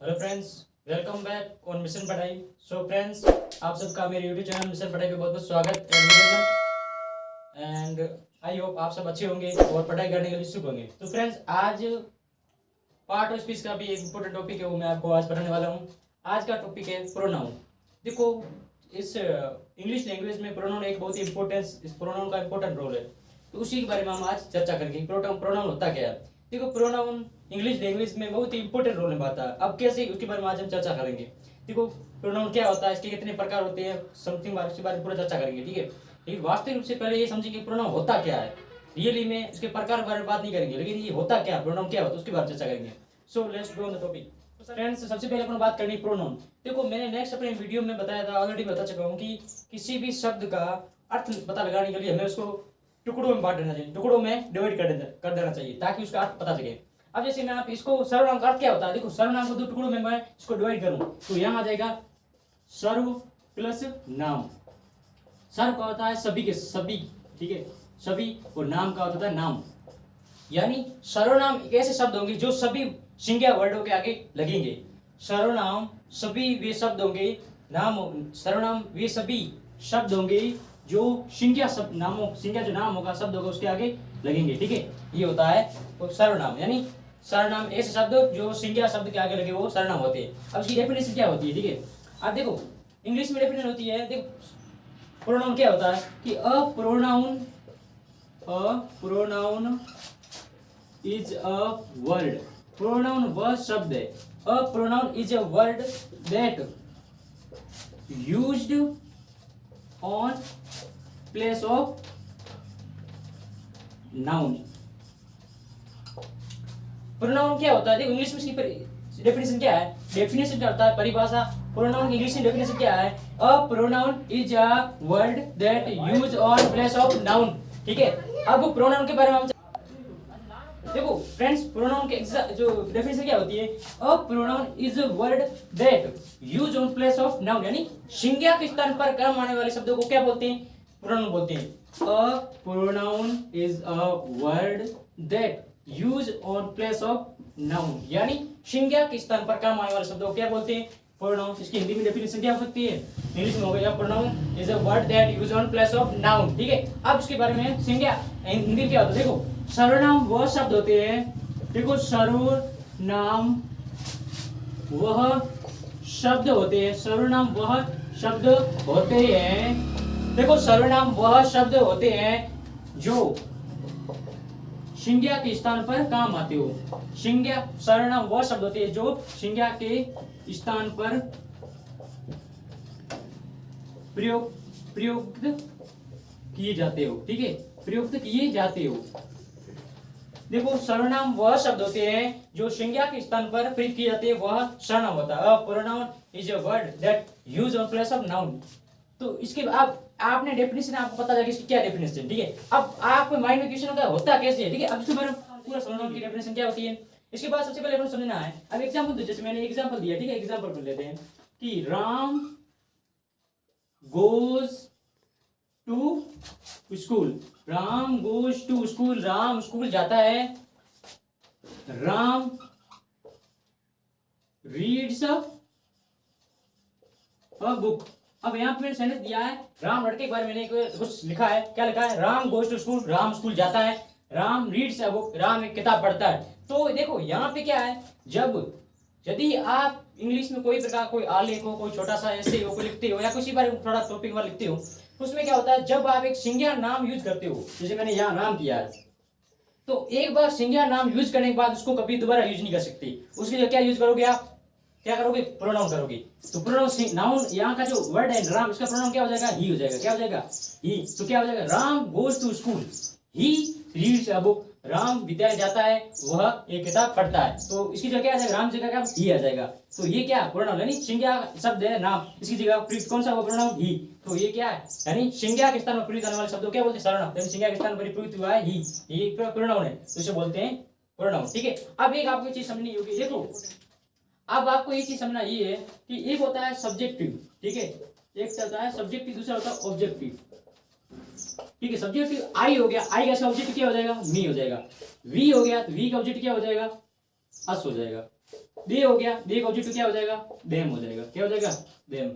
Hello friends, welcome back on mission पढ़ाई। So friends, आप सबका मेरे यूट्यूब चैनल मिशन पढ़ाई पे बहुत बहुत स्वागत एंड आई होप आप सब अच्छे होंगे और पढ़ाई करने के लिए इच्छुक होंगे। तो फ्रेंड्स, आज पार्ट ऑफ स्पीच का भी एक इम्पोर्टेंट टॉपिक है, वो मैं आपको आज पढ़ाने वाला हूँ। आज का टॉपिक है प्रोनाउन। देखो, इस इंग्लिश लैंग्वेज में प्रोनाउन एक बहुत ही इस प्रोनाउन का इम्पोर्टेंट रोल है, तो उसी के बारे में हम आज चर्चा करेंगे। प्रोनाउन होता क्या है। देखो, प्रोनाउन इंग्लिश लैंग्वेज में बहुत ही इंपॉर्टेंट रोल निभाता है। अब कैसे, उसके बारे में आज हम चर्चा करेंगे। देखो, प्रोनाउन क्या होता है, इसके कितने प्रकार होते हैं, समथिंग इसके बारे में पूरा चर्चा करेंगे। ठीक है, लेकिन वास्तविक रूप से पहले ये समझिए कि प्रोनाउन होता क्या है। रियली में उसके प्रकार के बारे में बात नहीं करेंगे, लेकिन ये होता क्या, प्रोनाउन क्या होता है, उसके बारे में चर्चा करेंगे। So let's go on the topic. Friends, सबसे पहले अपन बात करनी प्रोनाउन। देखो, मैंने नेक्स्ट अपने वीडियो में बताया था, ऑलरेडी बता चुका हूँ कि किसी भी शब्द का अर्थ पता लगाने के लिए हमें उसको टुकड़ों में बांट देना चाहिए, टुकड़ों में डिवाइड कर देना चाहिए, ताकि उसका अर्थ पता चले। अब जैसे मैं आप इसको सर्वनाम का अर्थ क्या होता है, देखो, सर्वनाम को दो टुकड़ों में मैं इसको डिवाइड करूं तो यहाँ आ जाएगा सर्व प्लस नाम। सर्व का होता है सभी के सभी, ठीक है, सभी, और नाम का होता है नाम। यानी सर्वनाम एक ऐसे शब्द होंगे जो सभी संज्ञा वर्डों के आगे लगेंगे। सर्वनाम सभी वे शब्द होंगे, नाम सर्वनाम वे सभी शब्द होंगे जो संज्ञा जो नाम होगा, शब्द होगा, उसके आगे लगेंगे। ठीक है, ये होता है सर्वनाम। यानी सर्वनाम ऐसे शब्द जो संज्ञा शब्द के आगे लगे वो सर्वनाम होते हैं। अब इसकी डेफिनेशन क्या होती है, ठीक है, आप देखो, इंग्लिश में डेफिनेशन होती है। देखो, प्रोनाउन क्या होता है कि a pronoun is a word. Pronoun वह शब्द है, a pronoun is a word that used on place of noun. Pronoun क्या होता है, देखो, इंग्लिश में इसकी डेफिनेशन क्या है, डेफिनेशन क्या होता है, परिभाषा। प्रोनाउन इंग्लिश में डेफिनेशन क्या है, a pronoun is a word that use on place of noun. ठीक है, अब प्रोनाउन के बारे में हम देखो फ्रेंड्स, प्रोनाउन के जो डेफिनेशन क्या होती है, a pronoun is a word that use on place of noun. यानी संज्ञा के स्थान पर काम आने वाले शब्दों को क्या बोलते हैं, प्रोनाउन बोलते हैं। A pronoun is a word that use on place of noun. यानी संज्ञा के स्थान पर काम आने वाले शब्दों को क्या बोलते हैं, प्रोनाउन। इसकी हिंदी में डेफिनेशन क्या हो सकती है, इंग्लिश में हो गया pronoun is a word that use on place of noun. ठीक है, अब इसके बारे में संज्ञा हिंदी में क्या होता है, देखो, सर्वनाम वह शब्द होते हैं। देखो, सर्वनाम वह शब्द होते हैं, सर्वनाम वह शब्द होते हैं। देखो, सर्वनाम वह शब्द होते हैं जो संज्ञा के स्थान पर काम आते हो। संज्ञा, सर्वनाम वह शब्द होते हैं जो संज्ञा के स्थान पर प्रयुक्त किए जाते हो। ठीक है, प्रयुक्त किए जाते हो। देखो, सर्वनाम वह शब्द होते हैं जो संज्ञा के स्थान पर प्रयुक्त किए जाते हैं, वह सर्वनाम होता है। Pronoun is a word that use on place of noun. तो इसके बाद आपने डेफिनेशन, आपको पता चला इसकी क्या डेफिनेशन। ठीक है, अब आपको माइंड में क्वेश्चन होता है होता कैसे है। ठीक है, अब इसके बारे में पूरा समझना की डेफिनेशन क्या होती है। इसके बाद सबसे पहले अपन समझना है, अब एग्जांपल दो, जैसे मैंने एग्जांपल दिया। ठीक है, एग्जांपल कर लेते हैं कि Ram goes to school. Ram goes to school, Ram school जाता है। Ram reads a book. अब यहाँ पे मैंने सेंटेंस दिया है, राम लड़के के बारे में मैंने कुछ लिखा है। क्या लिखा है, Ram goes to school, Ram school जाता है। Ram reads a book, Ram एक किताब पढ़ता है। तो देखो, यहाँ पे क्या है, यदि आप इंग्लिश में कोई प्रकार कोई आलेख हो, कोई छोटा सा ऐसे हो, कोई लिखते हो, या किसी बारे में थोड़ा टॉपिक वाला लिखते हो, तो उसमें क्या होता है, जब आप एक संज्ञा नाम यूज करते हो, जैसे मैंने यहाँ नाम किया है, तो एक बार संज्ञा नाम यूज करने के बाद उसको कभी दोबारा यूज नहीं कर सकते। उसके लिए क्या यूज करोगे, आप क्या करोगे, प्रोनाउन करोगे। तो प्रोनाउन, नाउन, यहाँ का जो वर्ड है राम, इसका प्रोनाउन क्या हो जाएगा, ही हो जाएगा। क्या हो जाएगा, ही। तो क्या हो जाएगा, Ram goes to school, he reads a book. Ram विद्यालय जाता है, वह एक किताब पढ़ता है। तो इसकी जगह क्या आ जाएगा, राम जगह क्या, ही आ जाएगा। तो ये क्या, प्रोनाउन, यानी संज्ञा शब्द है नाम, इसकी जगह प्रयुक्त कौन सा हुआ, प्रोनाउन ही। तो ये क्या है, यानी संज्ञा के स्थान पर प्रयुक्त होने वाले शब्द क्या बोलते हैं, सर्वनाम। यानी संज्ञा के स्थान पर प्रयुक्त हुआ है ही, ये प्रोनाउन है, तो इसे बोलते हैं प्रोनाउन। ठीक है, अब एक आपको चीज समझनी होगी। देखो, अब आपको ये चीज समझना ये है कि एक होता है सब्जेक्टिव। ठीक है, एक होता है सब्जेक्टिव, दूसरा होता है ऑब्जेक्टिव। ठीक है, सब्जेक्टिव आई हो गया, आई का ऑब्जेक्ट क्या हो जाएगा, मी हो जाएगा। वी हो गया, तो वी का ऑब्जेक्ट क्या हो जाएगा, अस हो जाएगा। दे हो गया, दे का ऑब्जेक्टिव क्या हो जाएगा, देम हो जाएगा, क्या हो जाएगा, देम।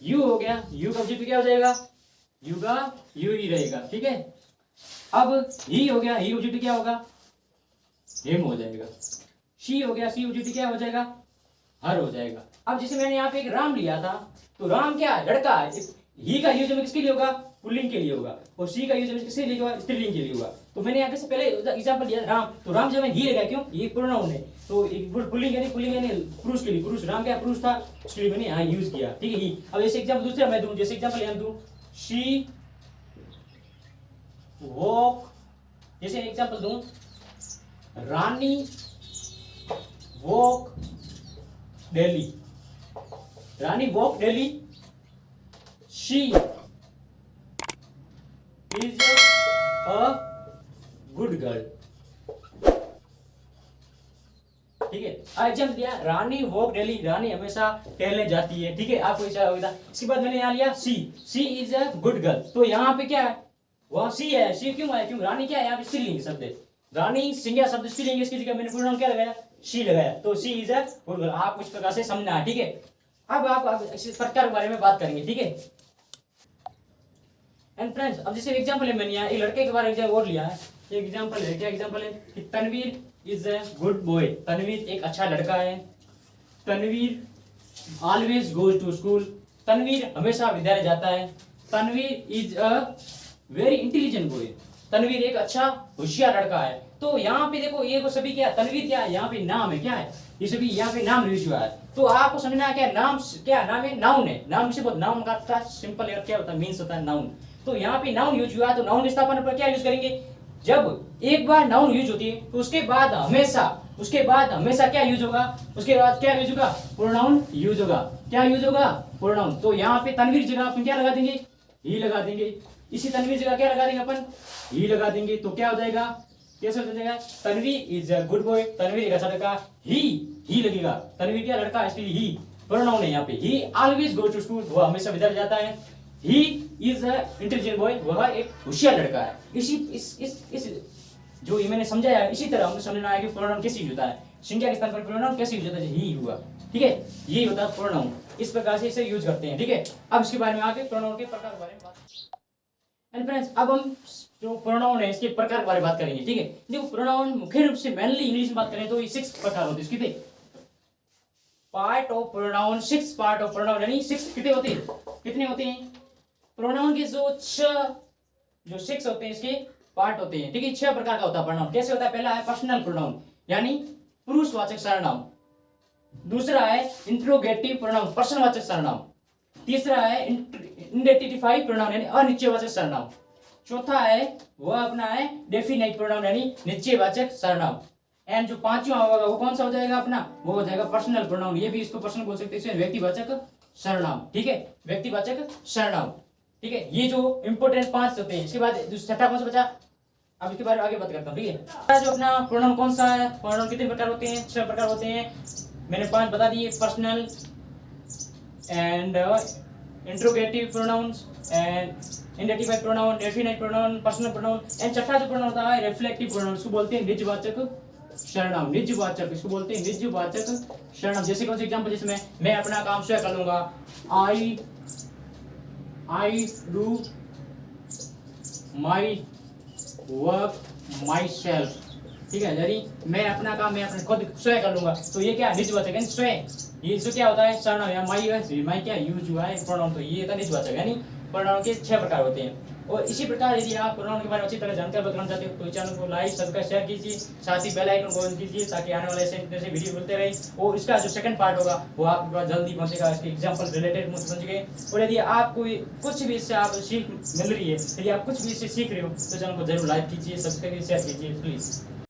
यू हो गया, यू का ऑब्जेक्टिव क्या हो जाएगा, यू का यू ही रहेगा, ठीक है। अब ही हो गया, ही ऑब्जेक्टिव क्या होगा, हिम हो जाएगा। शी हो गया, सी ऑब्जेक्टिव क्या हो जाएगा, हर हो जाएगा। अब जैसे मैंने यहाँ पे एक राम लिया था, तो राम क्या है, लड़का है। ही का यूज में किसके लिए होगा, पुल्लिंग के लिए होगा, और सी का यूज में किसके लिए होगा, स्त्रीलिंग के लिए होगा। तो मैंने यहाँ पे से पहले एग्जांपल लिया राम, तो राम जब मैं ही लगाया, क्यों, ये प्रोनाउन है, तो पुल्लिंग यानी पुरुष के लिए, पुरुष, राम क्या पुरुष था, इसलिए मैंने यहाँ यूज किया, ठीक है, ही। अब ऐसे एग्जांपल दूसरा मैं दूं, जैसे एग्जांपल यहाँ दूं, शी वॉक, जैसे एग्जांपल दूं, Rani walk daily, Rani walk daily, she is a good girl, ठीक है। एग्जाम्पल दिया, रानी वॉक डेली, रानी हमेशा टहलने जाती है, ठीक है, आपको ऐसा होगा। इसके बाद मैंने यहाँ लिया सी इज अ गुड गर्ल, तो यहाँ पे क्या है, वहाँ सी है, सी क्यों आया, क्यों, रानी क्या है, यहाँ पे स्त्रीलिंग शब्द है, रानी संज्ञा शब्द स्त्रीलिंग, इसकी जगह मैंने प्रोनाउन क्या लगाया, शी लगाया, तो सी इज अ गुड गर्ल। आप कुछ प्रकार से समझना है, ठीक है। अब आप इस प्रकार के बारे में बात करेंगे, ठीक है। एंड फ्रेंड्स, अब जैसे एग्जांपल है, मैंने यहाँ एक लड़के के बारे में और लिया है, एक एग्जांपल है, क्या एग्जांपल है कि Tanveer is a good boy, Tanveer एक अच्छा लड़का है, Tanveer always goes to school, Tanveer हमेशा विद्यालय जाता है, Tanveer is a very intelligent boy, Tanveer एक अच्छा होशियार लड़का है। तो यहाँ पे देखो, ये को सभी क्या, तनवीर क्या है, यहाँ पे नाम है, क्या है, ये सभी यहाँ पे नाम यूज हुआ है। तो आपको समझना है क्या, नाम क्या, नाम है, नाउन है, नाम से बहुत, नाउन का सिंपल क्या होता है, मीन्स होता है नाउन। तो यहाँ पे नाउन यूज हुआ है, तो नाउन के स्थापना पर क्या यूज करेंगे, जब एक बार नाउन यूज होती है तो उसके बाद हमेशा क्या यूज होगा, उसके बाद क्या यूज होगा, प्रोनाउन यूज होगा, क्या यूज होगा, प्रोनाउन। तो यहाँ पे तनवीर जगह अपन क्या लगा देंगे, ही लगा देंगे, इसी तनवीर जगह क्या लगा देंगे अपन, ही लगा देंगे, तो क्या हो जाएगा, कैसे हो जाएगा, Tanveer is a good boy, Tanveer एक अच्छा लड़का, ही लगेगा, तनवीर क्या लड़का, इसलिए ही प्रोनाउन है यहाँ पे, he always go to school, वह हमेशा विद्यालय जाता है, he is a intelligent boy, वह एक होशियार लड़का है। इसी इस जो ये मैंने समझाया, इसी तरह हमें समझना है कि प्रोनाउन कैसे यूज होता है, संज्ञा के स्थान पर प्रोनाउन कैसे यूज होता है, ही हुआ, ठीक है, ये होता है प्रोनाउन, इस प्रकार से इसे यूज करते हैं, ठीक है। अब इसके बारे में आगे प्रोनाउन के प्रकार के बारे में बात। एंड फ्रेंड्स, अब हम जो प्रोनाउन है इसके प्रकार के बारे में बात करेंगे, ठीक है। देखो, प्रोनाउन मुख्य रूप से मेनली इंग्लिश में बात करें तो ये 6 प्रकार होते हैं, इसके part of pronoun, 6 part of pronoun, यानी 6 कितने होते हैं, कितने होते हैं प्रोनाउन के, जो 6 होते हैं इसके पार्ट होते हैं, ठीक है। 6 प्रकार का होता है प्रोनाउन। कैसे होता है, पहला है पर्सनल प्रोनाउन, यानी पुरुषवाचक सर्वनाम, दूसरा है इंट्रोगेटिव प्रोनाउन, प्रश्नवाचक सर्वनाम, तीसरा है इंडेंटिफाई प्रोनाउन यानी अनिश्चयवाचक सर्वनाम, चौथा है वह अपना है डेफिनाइट प्रोनाउन यानी निश्चयवाचक सर्वनाम, एंड जो पांचवा होगा वो कौन सा हो जाएगा अपना, वो हो जाएगा पर्सनल प्रोनाउन, ये भी इसको पर्सनल बोल सकते हैं, व्यक्तिवाचक सर्वनाम, ठीक है, व्यक्तिवाचक सर्वनाम, ठीक है। ये जो इंपोर्टेंट 5 होते हैं। इसके बाद छठा कौन सा बचा, अब इसके बारे में आगे बात करता हूँ, ठीक है। जो अपना प्रोनाउन कौन सा है, प्रोनाउन कितने प्रकार होते हैं, 6 प्रकार होते हैं, मैंने 5 बता दिए, personal and interrogative pronouns and indefinite pronoun, definite pronoun, personal pronoun, and छठा जो प्रोनाउन होता है रिफ्लेक्टिव प्रोनाउन, इसको बोलते हैं निजवाचक सर्वनाम, निजवाचक, इसको बोलते हैं निजवाचक सर्वनाम। जैसे कौन से एग्जांपल, जिसमें मैं अपना काम स्वयं कर लूंगा, I do my work my self, ठीक है, यानी मैं अपना काम मैं अपने खुद स्वयं कर लूंगा, तो ये क्या निजवाचक यानी स्वयं, ये जो क्या होता है सर्वनाम या माई क्या यूज हुआ है प्रोनाउन, तो ये था निजवाचक यानी प्रोनाउन के 6 प्रकार होते हैं। और इसी प्रकार यदि आप प्रोनाउन के बारे में अच्छी तरह जानकारी बताना चाहते हो तो चैनल को लाइक सब्सक्राइब शेयर कीजिए, साथ ही बेल आइकन को ऑन कीजिए ताकि आने वाले ऐसे वीडियो मिलते रहे। और इसका जो सेकंड पार्ट होगा वो आपके पास जल्दी पहुंचेगा, इसके एग्जांपल रिलेटेड मुझे समझ गए। और यदि आपको कुछ भी इससे आप सीख मिल रही है, यदि आप कुछ भी इससे सीख रहे हो तो चैनल को जरूर लाइक कीजिए, सब्सक्राइब कीजिए, शेयर कीजिए प्लीज।